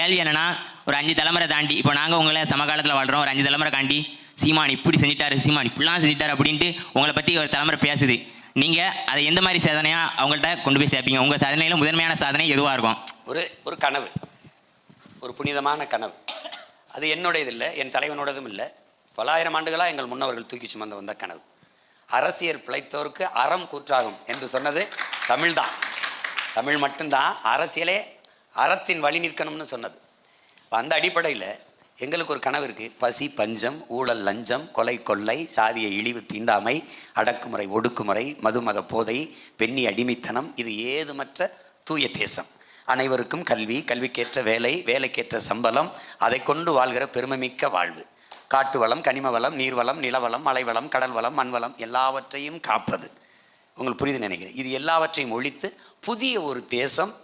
கேள்வி என்னன்னா, ஒரு 5 தலைமுறை தாண்டி இப்போ நாங்கள் உங்களை சமகாலத்தில் வாழ்கிறோம். ஒரு 5 தலைமுறை தாண்டி சீமான் இப்படி செஞ்சிட்டாரு, சீமான் இப்படிலாம் செஞ்சிட்டாரு அப்படின்ட்டு உங்களை பற்றி ஒரு தலைமுறை பேசுது. நீங்கள் அதை எந்த மாதிரி சாதனையாக அவங்கள்ட்ட கொண்டு போய் சேர்ப்பீங்க? உங்கள் சாதனையில் முதன்மையான சாதனை எதுவாக இருக்கும்? ஒரு கனவு, ஒரு புனிதமான கனவு. அது என்னுடையது இல்லை, என் தலைவனோடதும் இல்லை. பலாயிரம் ஆண்டுகளாக எங்கள் முன்னவர்கள் தூக்கி சுமந்து வந்த கனவு. அரசியல் பிழைத்தோருக்கு அறம் கூற்றாகும் என்று சொன்னது தமிழ்தான். தமிழ் மட்டும்தான் அரசியலே அறத்தின் வழி நிற்கணும்னு சொன்னது. அந்த அடிப்படையில் எங்களுக்கு ஒரு கனவு இருக்குது. பசி, பஞ்சம், ஊழல், லஞ்சம், கொலை, கொள்ளை, சாதிய இழிவு, தீண்டாமை, அடக்குமுறை, ஒடுக்குமுறை, மதுமத போதை, பெண்ணி அடிமைத்தனம், இது ஏதுமற்ற தூய தேசம். அனைவருக்கும் கல்வி, கல்விக்கேற்ற வேலை, வேலைக்கேற்ற சம்பளம், அதை கொண்டு வாழ்கிற பெருமைமிக்க வாழ்வு. காட்டு வளம், கனிம வளம், நீர்வளம், நிலவளம், மலைவளம், கடல் வளம், மண்வளம் எல்லாவற்றையும் காப்பது. உங்களுக்கு புரியுது நினைக்கிறேன். இது எல்லாவற்றையும் ஒழித்து புதிய ஒரு தேசம்